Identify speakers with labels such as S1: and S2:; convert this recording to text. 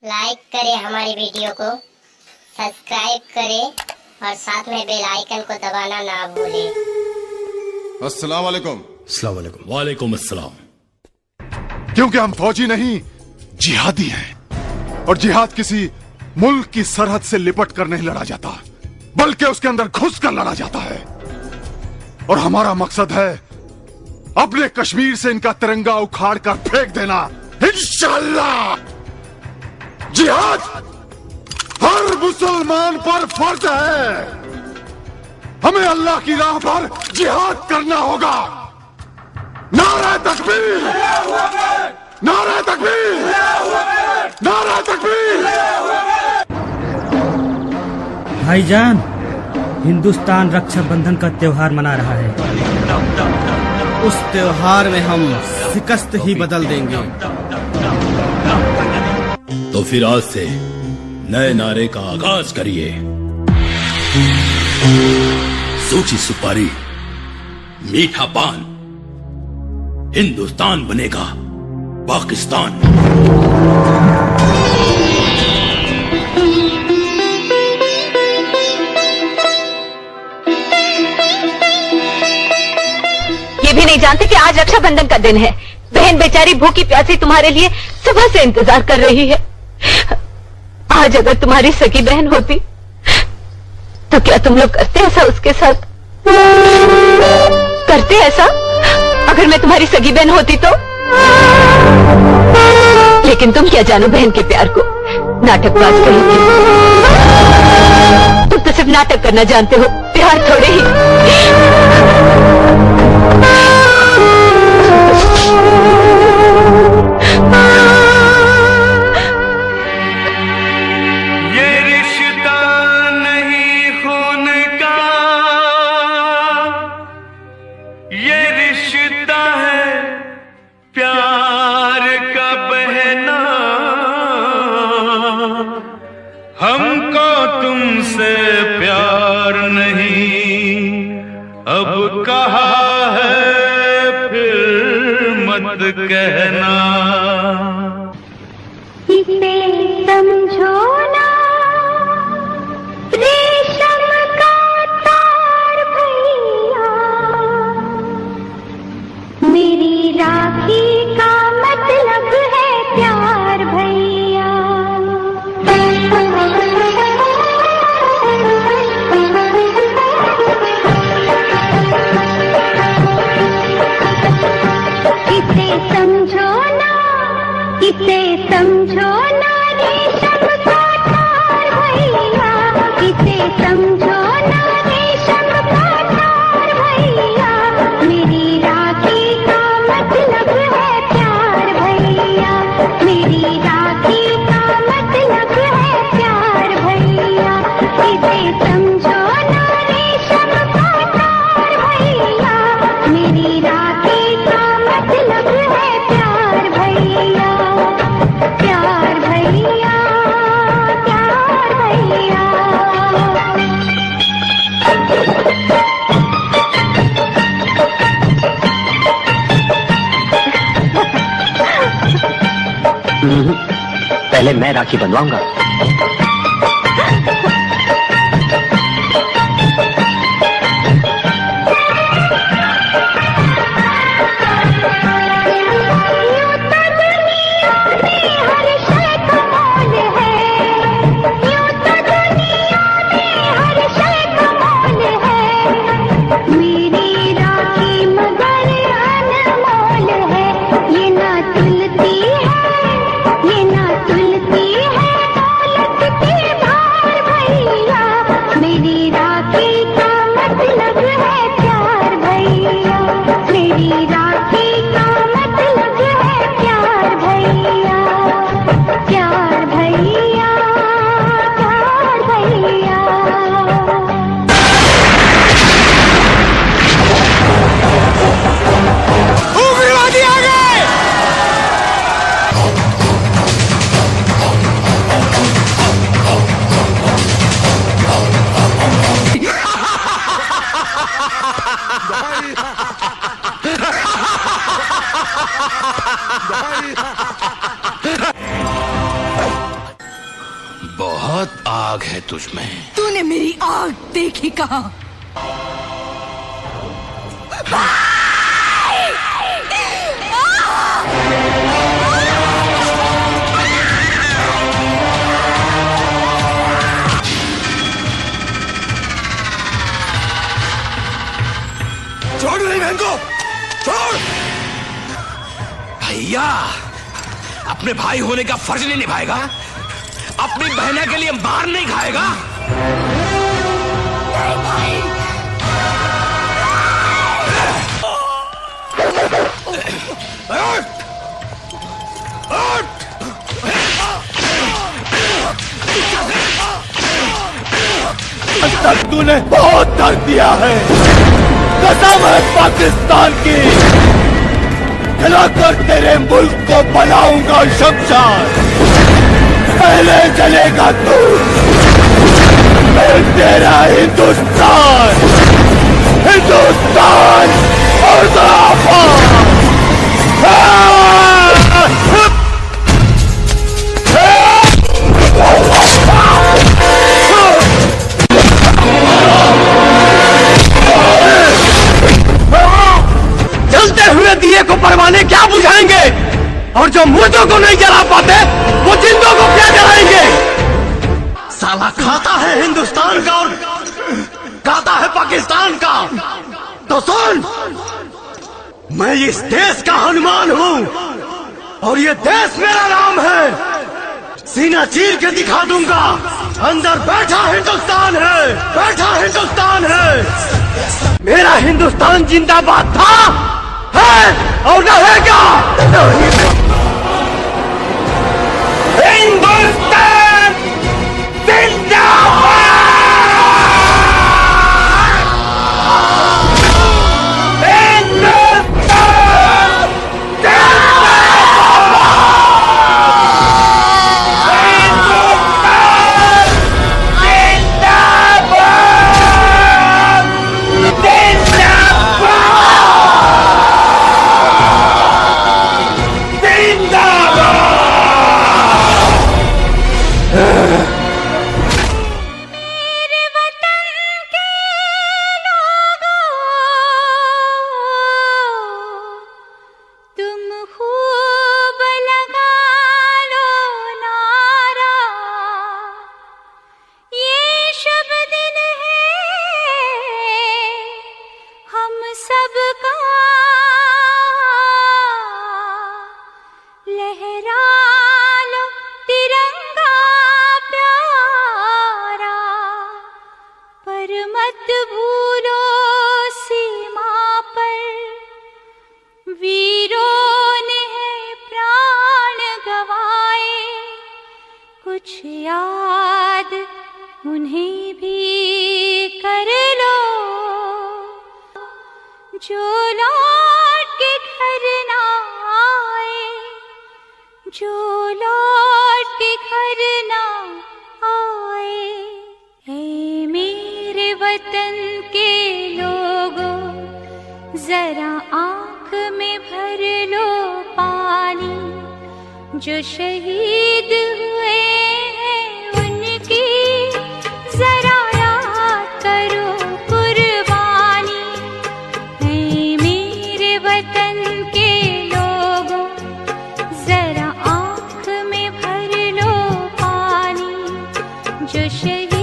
S1: Like करें हमारी video को, सब्सक्राइब करें और साथ में बेल आइकन को दबाना ना भूलें।
S2: अस्सलाम वालेकुम।
S3: अस्सलाम वालेकुम।
S4: वालेकुम अस्सलाम।
S2: क्योंकि हम फौजी नहीं जिहादी हैं, और जिहाद किसी मुल्क की सरहद से लिपट कर नहीं लड़ा जाता, बल्कि उसके अंदर घुस कर लड़ा जाता है। और हमारा मकसद है अपने कश्मीर से इनका तिरंगा उखाड़ कर फेंक देना, इंशाअल्लाह। जिहाद हर मुसलमान पर फर्ज है। हमें अल्लाह की राह पर जिहाद करना होगा। नारा तकबीर, नारा तकबीर, नारा तकबीर।
S5: भाईजान, हिंदुस्तान रक्षाबंधन का त्योहार मना रहा है।
S3: उस त्योहार में हम शिकस्त ही बदल देंगे।
S4: तो फिर आज से नए नारे का आगाज करिए। सूखी सुपारी, मीठा पान, हिंदुस्तान बनेगा पाकिस्तान।
S6: ये भी नहीं जानते कि आज रक्षाबंधन का दिन है। बहन बेचारी भूखी प्यासी तुम्हारे लिए सुबह से इंतजार कर रही है। आज अगर तुम्हारी सगी बहन होती तो क्या तुम लोग करते ऐसा उसके साथ? करते ऐसा अगर मैं तुम्हारी सगी बहन होती तो? लेकिन तुम क्या जानो बहन के प्यार को, नाटकबाज कहोगे। तुम तो सिर्फ नाटक करना जानते हो, प्यार थोड़े ही।
S7: हमको तुमसे प्यार नहीं, अब कहा है फिर मत कहना।
S8: इसे समझो ना रेशम का तार भैया, मेरी राखी का मतलब है प्यार भैया। इसे समझो ना रेशम का तार भैया, इसे समझो ना रेशम का तार भैया, मेरी राखी का मतलब है प्यार भैया, मेरी राखी का मतलब है प्यार भैया। इसे समझो ना रेशम का तार भैया, मेरी राखी का मतलब है प्यार भैया, प्यार भैया, प्यार भैया।
S9: पहले मैं राखी बंधवाऊंगा।
S8: ये ना तुलती है दौलत के भार भैया।
S4: बहुत आग है तुझ में।
S9: तूने मेरी आग देखी कहाँ?
S10: छोड़ मेरी बहन को, छोड़।
S4: भैया अपने भाई होने का फर्ज नहीं निभाएगा? अपनी बहना के लिए मार नहीं खाएगा?
S10: तूने बहुत दर्द दिया है, कसम है पाकिस्तान की, खिलाकर तेरे मुल्क को बनाऊंगा शमशान। पहले जलेगा तू, फिर तेरा हिंदुस्तान, हिंदुस्तान मुर्दाबाद। जलते हुए दिए को परवाने क्या बुझाएंगे, और जो मुर्दों को नहीं जला पाते वो जिंदों को क्या जलाएंगे। साला खाता है हिंदुस्तान का और गाता है पाकिस्तान का। तो सुन, मैं इस देश का हनुमान हूँ और ये देश मेरा नाम है। सीना चीर के दिखा दूंगा, अंदर बैठा हिंदुस्तान है, बैठा हिंदुस्तान है। मेरा हिंदुस्तान जिंदाबाद था, है और रहेगा। हिंदुस्तान जिंदाबाद।
S8: याद उन्हें भी कर लो जो लौट के घर ना आए, जो लौट के घर ना आए। ऐ मेरे वतन के लोगों जरा आँख में भर लो पानी, जो शहीद हुए हैं उनकी जरा याद करो कुर्बानी। ऐ मेरे वतन के लोगों जरा आँख में भर लो पानी, जो शहीद